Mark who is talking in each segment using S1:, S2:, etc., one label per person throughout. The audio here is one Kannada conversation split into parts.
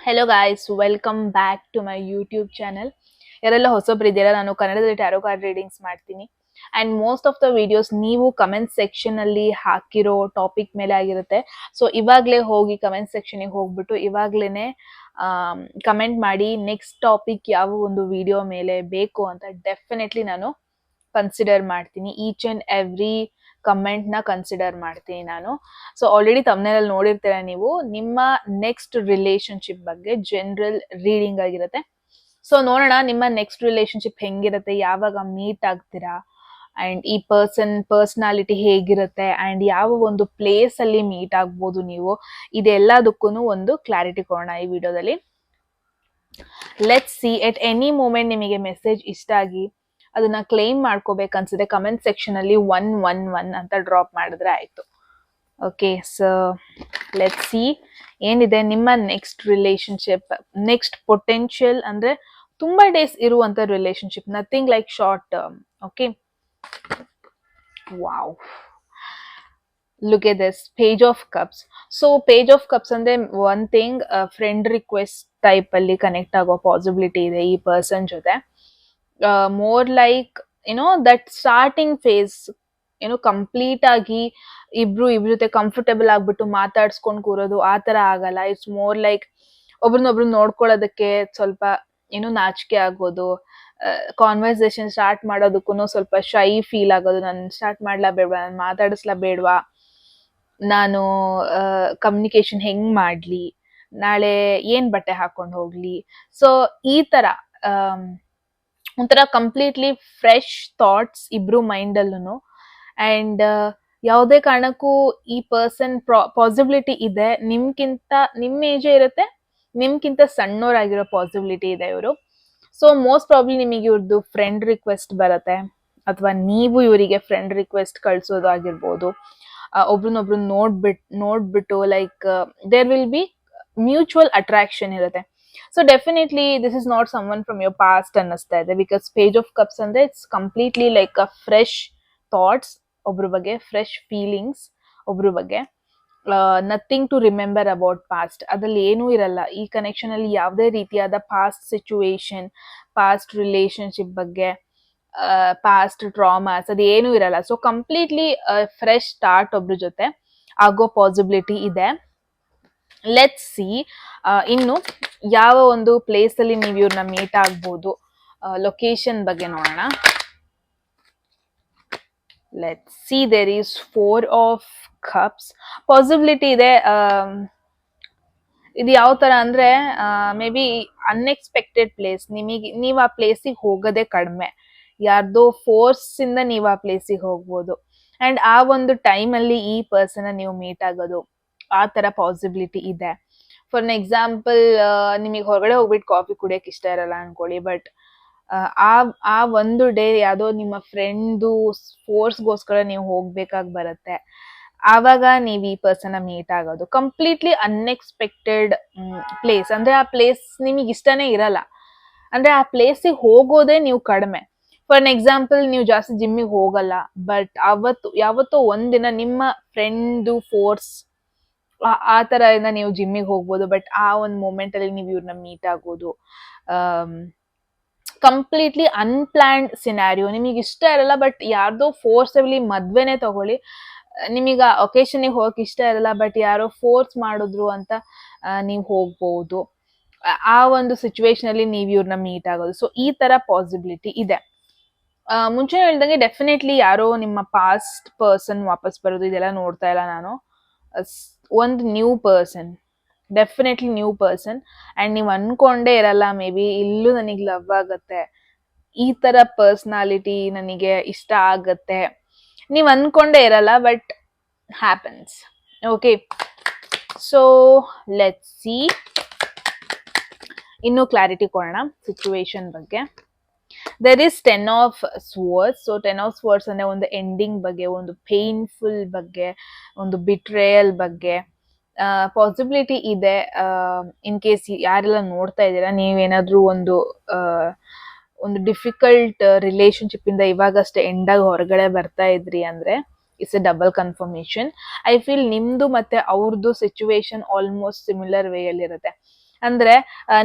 S1: Hello guys, welcome back to my YouTube channel. ಯಾರೆಲ್ಲ ಹೊಸಬ್ರಿದ್ದೀರಾ, ನಾನು ಕನ್ನಡದಲ್ಲಿ ಟ್ಯಾರೋ ಕಾರ್ಡ್ ರೀಡಿಂಗ್ಸ್ ಮಾಡ್ತೀನಿ. And most of the videos ನೀವು ಕಮೆಂಟ್ ಸೆಕ್ಷನಲ್ಲಿ ಹಾಕಿರೋ ಟಾಪಿಕ್ ಮೇಲೆ ಆಗಿರುತ್ತೆ. ಸೊ ಇವಾಗಲೇ ಹೋಗಿ ಕಮೆಂಟ್ ಸೆಕ್ಷನಿಗೆ ಹೋಗ್ಬಿಟ್ಟು ಇವಾಗಲೇ ಕಮೆಂಟ್ ಮಾಡಿ ನೆಕ್ಸ್ಟ್ ಟಾಪಿಕ್ ಯಾವ ಒಂದು ವಿಡಿಯೋ ಮೇಲೆ ಬೇಕು ಅಂತ ಡೆಫಿನೆಟ್ಲಿ ನಾನು ಕನ್ಸಿಡರ್ ಮಾಡ್ತೀನಿ. ಈಚ್ ಆ್ಯಂಡ್ ಎವ್ರಿ ಕಮೆಂಟ್ನ ಕನ್ಸಿಡರ್ ಮಾಡ್ತೀನಿ ನಾನು. ಸೊ ಆಲ್ರೆಡಿ ತಮ್ಮನೇಲಿ ನೋಡಿರ್ತೀರ ನೀವು. ನಿಮ್ಮ ನೆಕ್ಸ್ಟ್ ರಿಲೇಶನ್ಶಿಪ್ ಬಗ್ಗೆ ಜನರಲ್ ರೀಡಿಂಗ್ ಆಗಿರುತ್ತೆ. ಸೊ ನೋಡೋಣ ನಿಮ್ಮ ನೆಕ್ಸ್ಟ್ ರಿಲೇಶನ್ಶಿಪ್ ಹೆಂಗಿರುತ್ತೆ, ಯಾವಾಗ ಮೀಟ್ ಆಗ್ತೀರಾ, ಅಂಡ್ ಈ ಪರ್ಸನಾಲಿಟಿ ಹೇಗಿರುತ್ತೆ, ಅಂಡ್ ಯಾವ ಒಂದು ಪ್ಲೇಸ್ ಅಲ್ಲಿ ಮೀಟ್ ಆಗ್ಬೋದು ನೀವು, ಇದೆಲ್ಲದಕ್ಕೂ ಒಂದು ಕ್ಲಾರಿಟಿ ಕೊಡೋಣ ಈ ವಿಡಿಯೋದಲ್ಲಿ. Let's see. At any moment ನಿಮಗೆ ಮೆಸೇಜ್ ಇಷ್ಟ ಆಗಿ ಅದನ್ನ ಕ್ಲೈಮ್ ಮಾಡ್ಕೋಬೇಕನ್ಸಿದೆ ಕಮೆಂಟ್ ಸೆಕ್ಷನ್ ಅಲ್ಲಿ 111 ಅಂತ ಡ್ರಾಪ್ ಮಾಡಿದ್ರೆ ಆಯ್ತು. ಓಕೆ, ಸೊ ಲೆಟ್ಸ್ ಸಿ ಏನಿದೆ ನಿಮ್ಮ ನೆಕ್ಸ್ಟ್ ರಿಲೇಶನ್ಶಿಪ್. ನೆಕ್ಸ್ಟ್ ಪೊಟೆನ್ಷಿಯಲ್ ಅಂದ್ರೆ ತುಂಬಾ ಡೇಸ್ ಇರುವಂತ relationship, nothing like short term. Okay, wow, look at this page of cups. So page of cups ಅಂದ್ರೆ one thing, friend request type ಅಲ್ಲಿ ಕನೆಕ್ಟ್ ಆಗೋ ಪಾಸಿಬಿಲಿಟಿ ಇದೆ ಈ ಪರ್ಸನ್ ಜೊತೆ. More like that starting phase complete ಆಗಿ ಇಬ್ರು ಜೊತೆ ಕಂಫರ್ಟೇಬಲ್ ಆಗ್ಬಿಟ್ಟು ಮಾತಾಡ್ಸ್ಕೊಂಡ್ ಕೂರೋದು ಆ ತರ ಆಗಲ್ಲ. ಇಟ್ಸ್ ಮೋರ್ ಲೈಕ್ ಒಬ್ರನ್ನೊಬ್ರು ನೋಡ್ಕೊಳ್ಳೋದಕ್ಕೆ ಸ್ವಲ್ಪ ನಾಚಿಕೆ ಆಗೋದು, ಕಾನ್ವರ್ಸೇಷನ್ ಸ್ಟಾರ್ಟ್ ಮಾಡೋದಕ್ಕೂ ಸ್ವಲ್ಪ ಶೈ ಫೀಲ್ ಆಗೋದು. ನಾನು ಸ್ಟಾರ್ಟ್ ಮಾಡ್ಲಾ ಬೇಡ್ವಾ, ನಾನು ಮಾತಾಡಿಸ್ಲಾ ಬೇಡ್ವಾ, ನಾನು ಕಮ್ಯುನಿಕೇಶನ್ ಹೆಂಗ್ ಮಾಡ್ಲಿ, ನಾಳೆ ಏನ್ ಬಟ್ಟೆ ಹಾಕೊಂಡ್ ಹೋಗ್ಲಿ. ಸೊ ಈ ತರ ಒಂಥರ ಕಂಪ್ಲೀಟ್ಲಿ ಫ್ರೆಶ್ ಥಾಟ್ಸ್ ಇಬ್ರು ಮೈಂಡ್ ಅಲ್ಲೂ. ಅಂಡ್ ಯಾವುದೇ ಕಾರಣಕ್ಕೂ ಈ ಪರ್ಸನ್ ಪಾಸಿಬಿಲಿಟಿ ಇದೆ ನಿಮ್ ಏಜೇ ಇರುತ್ತೆ, ನಿಮ್ಗಿಂತ ಸಣ್ಣವರಾಗಿರೋ ಪಾಸಿಬಿಲಿಟಿ ಇದೆ ಇವರು. ಸೊ ಮೋಸ್ಟ್ ಪ್ರಾಬ್ಲಿ ನಿಮಗೆ ಇವ್ರದ್ದು ಫ್ರೆಂಡ್ ರಿಕ್ವೆಸ್ಟ್ ಬರುತ್ತೆ, ಅಥವಾ ನೀವು ಇವರಿಗೆ ಫ್ರೆಂಡ್ ರಿಕ್ವೆಸ್ಟ್ ಕಳ್ಸೋದು ಆಗಿರ್ಬೋದು. ಒಬ್ರನ್ನೊಬ್ರು ನೋಡ್ಬಿಟ್ಟು like there will be mutual attraction ಇರುತ್ತೆ. So definitely this is not someone from your past ಅನ್ನಿಸ್ತಾ ಇದೆ, ಬಿಕಾಸ್ ಪೇಜ್ ಆಫ್ ಕಪ್ಸ್ ಅಂದ್ರೆ it's completely like a fresh thoughts ಒಬ್ರ ಬಗ್ಗೆ, ಫ್ರೆಶ್ ಫೀಲಿಂಗ್ಸ್ ಒಬ್ರ ಬಗ್ಗೆ. Nothing to remember about past, ಅದ್ರಲ್ಲಿ ಏನೂ ಇರಲ್ಲ ಈ ಕನೆಕ್ಷನ್ ಅಲ್ಲಿ. ಯಾವುದೇ ರೀತಿಯಾದ ಪಾಸ್ಟ್ ಸಿಚುವೇಶನ್, ಪಾಸ್ಟ್ ರಿಲೇಶನ್ಶಿಪ್ ಬಗ್ಗೆ, ಪಾಸ್ಟ್ ಟ್ರಾಮಾಸ್ ಅದೇನೂ ಇರಲ್ಲ. ಸೊ ಕಂಪ್ಲೀಟ್ಲಿ ಫ್ರೆಶ್ ಸ್ಟಾರ್ಟ್ ಒಬ್ರ ಜೊತೆ ಆಗೋ ಪಾಸಿಬಿಲಿಟಿ ಇದೆ. ಲೆಟ್ಸ್ ಸಿ ಇನ್ನು ಯಾವ ಒಂದು ಪ್ಲೇಸ್ ಅಲ್ಲಿ ನೀವು ಇವ್ರನ್ನ ಮೀಟ್ ಆಗ್ಬೋದು, ಲೊಕೇಶನ್ ಬಗ್ಗೆ ನೋಡೋಣ. Let's see, there is 4 of cups. Possibility ಇದೆ. ಇದು ಯಾವ ತರ ಅಂದ್ರೆ ಮೇ ಬಿ ಅನ್ಎಕ್ಸ್ಪೆಕ್ಟೆಡ್ ಪ್ಲೇಸ್. ನೀವು ಆ ಪ್ಲೇಸಿಗೆ ಹೋಗೋದೇ ಕಡಿಮೆ, ಯಾರ್ದೋ ಫೋರ್ಸ್ ಇಂದ ನೀವು ಆ ಪ್ಲೇಸಿಗೆ ಹೋಗ್ಬೋದು. ಅಂಡ್ ಆ ಒಂದು ಟೈಮ್ ಅಲ್ಲಿ ಈ ಪರ್ಸನ್ ನೀವು ಮೀಟ್ ಆಗೋದು, ಆ ತರ ಪಾಸಿಬಿಲಿಟಿ ಇದೆ. ಫಾರ್ ಅನ್ ಎಕ್ಸಾಂಪಲ್, ನಿಮಗೆ ಹೊರಗಡೆ ಹೋಗ್ಬಿಟ್ಟು ಕಾಫಿ ಕುಡಿಯಕ್ ಇಷ್ಟ ಇರಲ್ಲ ಅನ್ಕೊಳ್ಳಿ, ಬಟ್ ಆ ಒಂದು ಡೇ ಯಾವ್ದೋ ನಿಮ್ಮ ಫ್ರೆಂಡ್ದು ಫೋರ್ಸ್ಗೋಸ್ಕರ ನೀವು ಹೋಗ್ಬೇಕಾಗಿ ಬರುತ್ತೆ. ಆವಾಗ ನೀವು ಈ ಪರ್ಸನ್ ಮೀಟ್ ಆಗೋದು ಕಂಪ್ಲೀಟ್ಲಿ ಅನ್ಎಕ್ಸ್ಪೆಕ್ಟೆಡ್ ಪ್ಲೇಸ್. ಅಂದ್ರೆ ಆ ಪ್ಲೇಸ್ ನಿಮಗೆ ಇಷ್ಟನೇ ಇರಲ್ಲ, ಅಂದ್ರೆ ಆ ಪ್ಲೇಸಿಗೆ ಹೋಗೋದೇ ನೀವು ಕಡಿಮೆ. ಫಾರ್ ಅನ್ ಎಕ್ಸಾಂಪಲ್, ನೀವು ಜಾಸ್ತಿ ಜಿಮ್ಮಿಗೆ ಹೋಗಲ್ಲ, ಬಟ್ ಯಾವತ್ತೋ ಒಂದಿನ ನಿಮ್ಮ ಫ್ರೆಂಡ್ದು ಫೋರ್ಸ್ ಆ ತರ ಇಂದ ನೀವು ಜಿಮ್ಮಿಗೆ ಹೋಗ್ಬೋದು. ಬಟ್ ಆ ಒಂದು ಮೂಮೆಂಟ್ ಅಲ್ಲಿ ನೀವು ಇವ್ರನ್ನ ಮೀಟ್ ಆಗೋದು ಕಂಪ್ಲೀಟ್ಲಿ ಅನ್ಪ್ಲಾನ್ಡ್ ಸಿನಾರಿಯೋ. ನಿಮಗೆ ಇಷ್ಟ ಇರಲ್ಲ, ಬಟ್ ಯಾರ್ದೋ ಫೋರ್ಸಬಲಿ ಮದ್ವೆನೇ ತಗೊಳ್ಳಿ, ನಿಮಗ ಒಕೇಶನ್ಗೆ ಹೋಗಕ್ ಇಷ್ಟ ಇರಲ್ಲ, ಬಟ್ ಯಾರೋ ಫೋರ್ಸ್ ಮಾಡಿದ್ರು ಅಂತ ನೀವು ಹೋಗ್ಬೋದು. ಆ ಒಂದು ಸಿಚುವೇಶನ್ ಅಲ್ಲಿ ನೀವು ಇವ್ರನ್ನ ಮೀಟ್ ಆಗೋದು. ಸೊ ಈ ತರ ಪಾಸಿಬಿಲಿಟಿ ಇದೆ. ಮುಂಚೆ ಹೇಳ್ದಂಗೆ ಡೆಫಿನೆಟ್ಲಿ ಯಾರೋ ನಿಮ್ಮ ಪಾಸ್ಟ್ ಪರ್ಸನ್ ವಾಪಸ್ ಬರೋದು, ಇದೆಲ್ಲ ನೋಡ್ತಾ ಇಲ್ಲ ನಾನು. ಒಂದು new person, definitely new person. And ನೀವು ಅನ್ಕೊಂಡೇ ಇರಲ್ಲ, ಮೇ ಬಿ ಇಲ್ಲೂ ನನಗೆ ಲವ್ ಆಗತ್ತೆ, ಈ ತರ ಪರ್ಸನಾಲಿಟಿ ನನಗೆ ಇಷ್ಟ ಆಗತ್ತೆ, ನೀವು ಅನ್ಕೊಂಡೇ ಇರಲ್ಲ, but happens. Okay, so let's see ಇನ್ನು ಕ್ಲಾರಿಟಿ ಕೊಡೋಣ ಸಿಚುವೇಶನ್ ಬಗ್ಗೆ. There is 10 of swords. So 10 of swords ಅಂದ್ರೆ ಒಂದು ಎಂಡಿಂಗ್ ಬಗ್ಗೆ, ಒಂದು ಪೇನ್ಫುಲ್ ಬಗ್ಗೆ, ಒಂದು ಬಿಟ್ರೇಯಲ್ ಬಗ್ಗೆ ಪಾಸಿಬಿಲಿಟಿ ಇದೆ. ಇನ್ ಕೇಸ್ ಯಾರೆಲ್ಲ ನೋಡ್ತಾ ಇದ್ದೀರಾ, ನೀವೇನಾದ್ರೂ ಒಂದು ಡಿಫಿಕಲ್ಟ್ ರಿಲೇಶನ್ಶಿಪ್ ಇಂದ ಇವಾಗಷ್ಟೇ ಎಂಡಾಗಿ ಹೊರಗಡೆ ಬರ್ತಾ ಇದ್ರಿ ಅಂದ್ರೆ it's A double confirmation. I feel ನಿಮ್ದು ಮತ್ತೆ ಅವ್ರದ್ದು ಸಿಚುವೇಶನ್ ಆಲ್ಮೋಸ್ಟ್ ಸಿಮಿಲರ್ ವೇ ಅಲ್ಲಿ ಇರುತ್ತೆ. ಅಂದ್ರೆ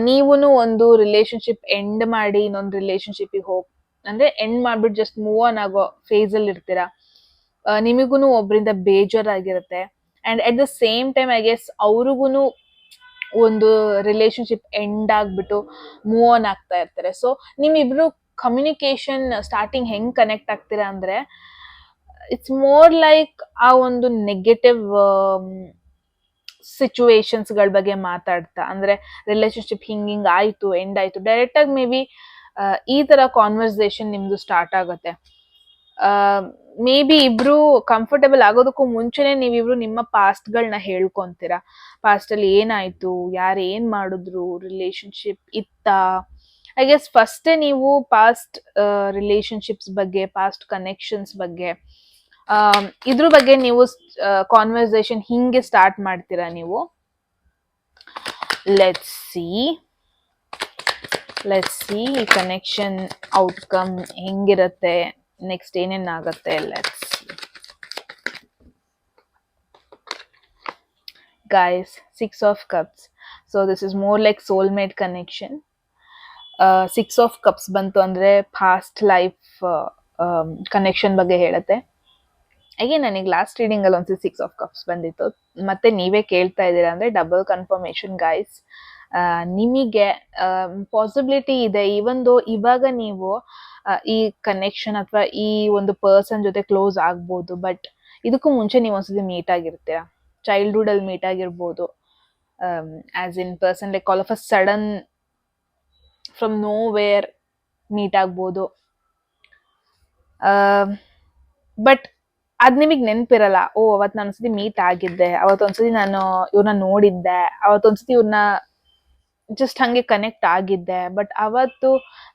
S1: ನೀವುನು ಒಂದು ರಿಲೇಶನ್ಶಿಪ್ ಎಂಡ್ ಮಾಡಿ ಇನ್ನೊಂದು ರಿಲೇಶನ್ಶಿಪ್ಗೆ ಅಂದ್ರೆ ಎಂಡ್ ಮಾಡ್ಬಿಟ್ಟು ಜಸ್ಟ್ ಮೂವ್ ಆನ್ ಆಗೋ ಫೇಸ್ ಅಲ್ಲಿ ಇರ್ತೀರಾ. ನಿಮಗೂನು ಒಬ್ರಿಂದ ಬೇಜಾರಾಗಿರುತ್ತೆ and at the same time I guess ಅವ್ರಿಗೂನು ಒಂದು ರಿಲೇಶನ್ಶಿಪ್ ಎಂಡ್ ಆಗ್ಬಿಟ್ಟು ಮೂವ್ ಆನ್ ಆಗ್ತಾ ಇರ್ತಾರೆ. ಸೊ ನಿಮ್ಮಿಬ್ರು ಕಮ್ಯುನಿಕೇಶನ್ ಸ್ಟಾರ್ಟಿಂಗ್ ಹೆಂಗ್ ಕನೆಕ್ಟ್ ಆಗ್ತೀರಾ ಅಂದ್ರೆ ಇಟ್ಸ್ ಮೋರ್ ಲೈಕ್ ಆ ಒಂದು ನೆಗೆಟಿವ್ ಸಿಚುವೇಶನ್ಸ್ ಗಳ ಬಗ್ಗೆ ಮಾತಾಡ್ತಾ, ಅಂದ್ರೆ ರಿಲೇಶನ್ಶಿಪ್ ಹಿಂಗ್ ಆಯ್ತು ಎಂಡ್ ಆಯ್ತು ಡೈರೆಕ್ಟ್ ಆಗಿ ಮೇ ಬಿ ಈ ತರ ಕಾನ್ವರ್ಸೇಷನ್ ನಿಮ್ದು ಸ್ಟಾರ್ಟ್ ಆಗುತ್ತೆ. ಮೇ ಬಿ ಇಬ್ರು ಕಂಫರ್ಟಬಲ್ ಆಗೋದಕ್ಕೂ ಮುಂಚೆನೆ ನೀವಿಬ್ರು ನಿಮ್ಮ ಪಾಸ್ಟ್ ಗಳನ್ನ ಹೇಳ್ಕೊಂತೀರಾ. ಪಾಸ್ಟ್ ಅಲ್ಲಿ ಏನಾಯ್ತು, ಯಾರು ಏನ್ ಮಾಡಿದ್ರು, ರಿಲೇಶನ್ಶಿಪ್ ಇತ್ತ. ಐ ಗೆಸ್ ಫಸ್ಟೇ ನೀವು ಪಾಸ್ಟ್ ರಿಲೇಶನ್ಶಿಪ್ಸ್ ಬಗ್ಗೆ, ಪಾಸ್ಟ್ ಕನೆಕ್ಷನ್ಸ್ ಬಗ್ಗೆ, ಇದ್ರ ಬಗ್ಗೆ ನೀವು ಕಾನ್ವರ್ಸೇಷನ್ ಹಿಂಗೆ ಸ್ಟಾರ್ಟ್ ಮಾಡ್ತೀರಾ ನೀವು. ಲೆಟ್ಸ್ ಸಿ ಈ ಕನೆಕ್ಷನ್ ಔಟ್ಕಮ್ ಹೆಂಗಿರತ್ತೆ, ನೆಕ್ಸ್ಟ್ ಏನೇನಾಗತ್ತೆ. Let's guys, 6 of cups. So this is more like soulmate connection. 6 of cups ಬಂತು ಅಂದ್ರೆ past life connection ಬಗ್ಗೆ ಹೇಳುತ್ತೆ. ಅಗೇನ್ ನನಗೆ ಲಾಸ್ಟ್ ರೀಡಿಂಗ್ ಅಲ್ಲಿ ಒಂದ್ಸತಿ 6 of cups ಬಂದಿತ್ತು, ಮತ್ತೆ ನೀವೇ ಕೇಳ್ತಾ ಇದ್ದೀರಾ ಅಂದ್ರೆ ಡಬಲ್ ಕನ್ಫರ್ಮೇಶನ್ ಗೈಸ್. ನಿಮಗೆ ಪಾಸಿಬಿಲಿಟಿ ಇದೆ, ಈವನ್ ದೋ ಇವಾಗ ನೀವು ಈ ಕನೆಕ್ಷನ್ ಅಥವಾ ಈ ಒಂದು ಪರ್ಸನ್ ಜೊತೆ ಕ್ಲೋಸ್ ಆಗ್ಬೋದು, ಬಟ್ ಇದಕ್ಕೂ ಮುಂಚೆ ನೀವು ಒಂದ್ಸತಿ ಮೀಟ್ ಆಗಿರ್ತೀರಾ. ಚೈಲ್ಡ್ಹುಡ್ ಅಲ್ಲಿ ಮೀಟ್ ಆಗಿರ್ಬೋದು, as in person like all of a sudden from no wear meet ಆಗ್ಬೋದು. ಬಟ್ ಅದ್ ನಿಮಗ್ ನೆನ್ಪಿರಲ್ಲ. ಅವತ್ ನಾನು ಒಂದ್ಸತಿ ಮೀಟ್ ಆಗಿದ್ದೆ, ಅವತ್ತೊಂದ್ಸತಿ ನಾನು ಇವ್ರನ್ನ ನೋಡಿದ್ದೆ, ಅವತ್ತೊಂದ್ಸತಿ ಇವ್ರನ್ನ ಜಸ್ಟ್ ಹಂಗೆ ಕನೆಕ್ಟ್ ಆಗಿದ್ದೆ, ಬಟ್ ಅವತ್ತು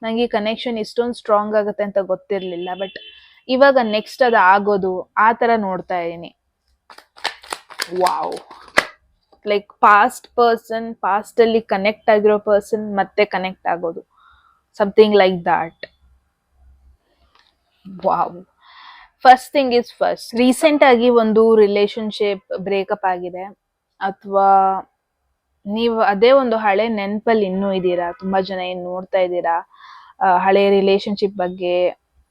S1: ನಂಗೆ ಕನೆಕ್ಷನ್ ಇಷ್ಟೊಂದು ಸ್ಟ್ರಾಂಗ್ ಆಗುತ್ತೆ ಅಂತ ಗೊತ್ತಿರ್ಲಿಲ್ಲ. ಬಟ್ ಇವಾಗ ನೆಕ್ಸ್ಟ್ ಅದು ಆಗೋದು ಆ ತರ ನೋಡ್ತಾ ಇದೀನಿ. Wow, like past person, past ಅಲ್ಲಿ ಕನೆಕ್ಟ್ ಆಗಿರೋ ಪರ್ಸನ್ ಮತ್ತೆ ಕನೆಕ್ಟ್ ಆಗೋದು, something like that. Wow. First thing is first, recent ಆಗಿ ಒಂದು ರಿಲೇಶನ್ಶಿಪ್ ಬ್ರೇಕಪ್ ಆಗಿದೆ, ಅಥವಾ ನೀವು ಅದೇ ಒಂದು ಹಳೆ ನೆನಪಲ್ಲಿ ಇನ್ನೂ ಇದ್ದೀರಾ. ತುಂಬಾ ಜನ ಏನ್ ನೋಡ್ತಾ ಇದ್ದೀರಾ, ಹಳೆ ರಿಲೇಶನ್ಶಿಪ್ ಬಗ್ಗೆ,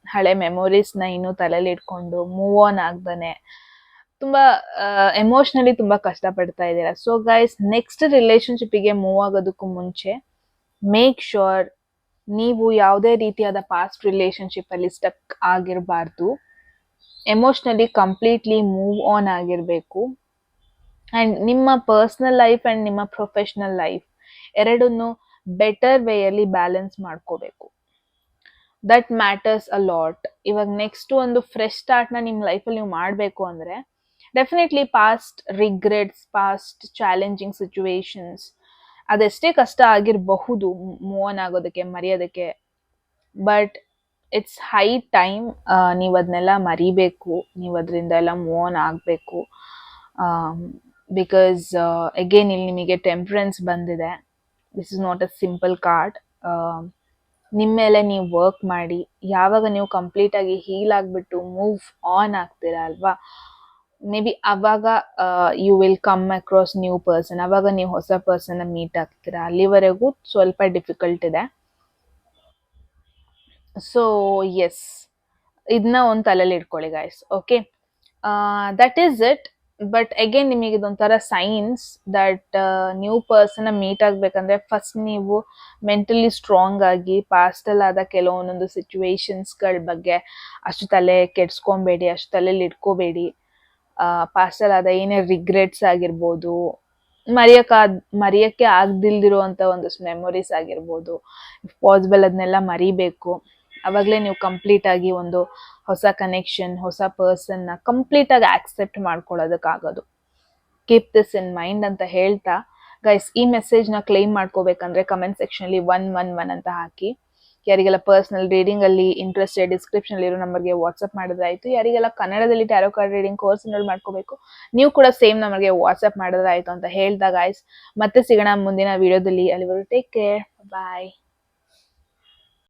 S1: ಹಳೆ ಮೆಮೊರೀಸ್ ನ ಇನ್ನೂ ತಲೆಯಲ್ಲಿ ಇಟ್ಕೊಂಡು ಮೂವ್ ಆನ್ ಆಗ್ದಾನೆ ತುಂಬಾ ಎಮೋಷನಲಿ ತುಂಬಾ ಕಷ್ಟ ಪಡ್ತಾ ಇದ್ದೀರಾ. ಸೊ ಗೈಸ್, ನೆಕ್ಸ್ಟ್ ರಿಲೇಶನ್ಶಿಪ್ಗೆ ಮೂವ್ ಆಗೋದಕ್ಕೂ ಮುಂಚೆ ಮೇಕ್ ಶೋರ್ ನೀವು ಯಾವುದೇ ರೀತಿಯಾದ ಪಾಸ್ಟ್ ರಿಲೇಶನ್ಶಿಪ್ ಅಲ್ಲಿ ಸ್ಟಕ್ ಆಗಿರಬಾರ್ದು. ಎಮೋಷನಲಿ ಕಂಪ್ಲೀಟ್ಲಿ ಮೂವ್ ಆನ್ ಆಗಿರ್ಬೇಕು. ಅಂಡ್ ನಿಮ್ಮ ಪರ್ಸನಲ್ ಲೈಫ್ ಅಂಡ್ ನಿಮ್ಮ ಪ್ರೊಫೆಷನಲ್ ಲೈಫ್ ಎರಡನ್ನು ಬೆಟರ್ ವೇಯಲ್ಲಿ ಬ್ಯಾಲೆನ್ಸ್ ಮಾಡ್ಕೋಬೇಕು. That matters a lot. ಇವಾಗ ನೆಕ್ಸ್ಟ್ ಒಂದು ಫ್ರೆಶ್ ಸ್ಟಾರ್ಟ್ ನ ನಿಮ್ ಲೈಫಲ್ಲಿ ನೀವು ಮಾಡಬೇಕು ಅಂದ್ರೆ definitely past regrets, past challenging situations ಅದೆಷ್ಟೇ ಕಷ್ಟ ಆಗಿರಬಹುದು ಮೂವ್ ಆನ್ ಆಗೋದಕ್ಕೆ, ಮರೆಯೋದಕ್ಕೆ, ಬಟ್ ಇಟ್ಸ್ ಹೈ ಟೈಮ್ ನೀವು ಅದನ್ನೆಲ್ಲ ಮರಿಬೇಕು, ನೀವು ಅದರಿಂದ ಎಲ್ಲ ಮೂವ್ ಆನ್ ಆಗಬೇಕು. ಬಿಕಾಸ್ ಅಗೇನ್ ಇಲ್ಲಿ ನಿಮಗೆ ಟೆಂಪರೆನ್ಸ್ ಬಂದಿದೆ. This is not a simple card. ನಿಮ್ಮ ಮೇಲೆ ನೀವು ವರ್ಕ್ ಮಾಡಿ, ಯಾವಾಗ ನೀವು ಕಂಪ್ಲೀಟ್ ಆಗಿ ಹೀಲ್ ಆಗಿಬಿಟ್ಟು ಮೂವ್ ಆನ್ ಆಗ್ತೀರಾ ಅಲ್ವಾ, ಮೇ ಬಿ ಅವಾಗ you will come across new person, ಅವಾಗ ನೀವು ಹೊಸ ಪರ್ಸನ್ ಮೀಟ್ ಆಗ್ತೀರಾ. ಅಲ್ಲಿವರೆಗೂ ಸ್ವಲ್ಪ ಡಿಫಿಕಲ್ಟ್ ಇದೆ. ಸೊ ಎಸ್, ಇದನ್ನ ಒಂದು ತಲೆಯಲ್ಲಿ ಇಟ್ಕೊಳ್ಳಿ guys. Okay, that is it. But again ನಿಮಗೆ ಇದೊಂಥರ signs that new person meet ಆಗ್ಬೇಕಂದ್ರೆ ಫಸ್ಟ್ ನೀವು ಮೆಂಟಲಿ ಸ್ಟ್ರಾಂಗ್ ಆಗಿ ಪಾಸ್ಟಲ್ಲಿ ಆದ ಕೆಲವೊಂದೊಂದು ಸಿಚುವೇಶನ್ಸ್ಗಳ ಬಗ್ಗೆ ಅಷ್ಟು ತಲೆ ಕೆಡ್ಸ್ಕೊಬೇಡಿ, ಅಷ್ಟು ತಲೆಯಲ್ಲಿ ಇಟ್ಕೋಬೇಡಿ. ಪಾಸ್ಟಲ್ಲಿ ಆದ ಏನೇ ರಿಗ್ರೆಟ್ಸ್ ಆಗಿರ್ಬೋದು, ಮರೆಯಕ್ಕೆ ಆಗ್ದಿಲ್ದಿರುವಂತ ಒಂದಷ್ಟು ಮೆಮೊರೀಸ್ ಆಗಿರ್ಬೋದು, ಇಫ್ ಪಾಸಿಬಲ್ ಅದನ್ನೆಲ್ಲ ಮರಿಬೇಕು. ಅವಾಗಲೇ ನೀವು ಕಂಪ್ಲೀಟ್ ಆಗಿ ಒಂದು ಹೊಸ ಕನೆಕ್ಷನ್, ಹೊಸ ಪರ್ಸನ್ನ ಕಂಪ್ಲೀಟ್ ಆಗಿ ಆಕ್ಸೆಪ್ಟ್ ಮಾಡ್ಕೊಳ್ಳೋದಕ್ಕಾಗೋದು. ಕೀಪ್ ದಿಸ್ ಇನ್ ಮೈಂಡ್ ಅಂತ ಹೇಳ್ತಾ ಗೈಸ್, ಈ ಮೆಸೇಜ್ನ ಕ್ಲೈಮ್ ಮಾಡ್ಕೋಬೇಕಂದ್ರೆ ಕಮೆಂಟ್ ಸೆಕ್ಷನಲ್ಲಿ 111 ಅಂತ ಹಾಕಿ. ಯಾರಿಗೆಲ್ಲ ಪರ್ಸನಲ್ ರೀಡಿಂಗ್ ಅಲ್ಲಿ ಇಂಟ್ರೆಸ್ಟ್ ಡಿಸ್ಕ್ರಿಪ್ಷನ್ ಇರೋ ನಂಬರ್ಗೆ ವಾಟ್ಸ್ಆಪ್ ಮಾಡಿದ್ರೆ ಆಯ್ತು. ಯಾರಿಗೆಲ್ಲ ಕನ್ನಡದಲ್ಲಿ ಟ್ಯಾರೋ ಕಾರ್ಡ್ ರೀಡಿಂಗ್ ಕೋರ್ಸ್ ಮಾಡ್ಕೋಬೇಕು, ನೀವು ಕೂಡ ಸೇಮ್ ನಂಬರ್ಗೆ ವಾಟ್ಸ್ಆಪ್ ಮಾಡಿದ್ರೆ ಆಯ್ತು ಅಂತ ಹೇಳ್ತಾ ಗೈಸ್, ಮತ್ತೆ ಸಿಗೋಣ ಮುಂದಿನ ವಿಡಿಯೋದಲ್ಲಿ. ಅಲ್ಲಿವರೆಗೂ ಟೇಕ್ ಕೇರ್, ಬಾಯ್.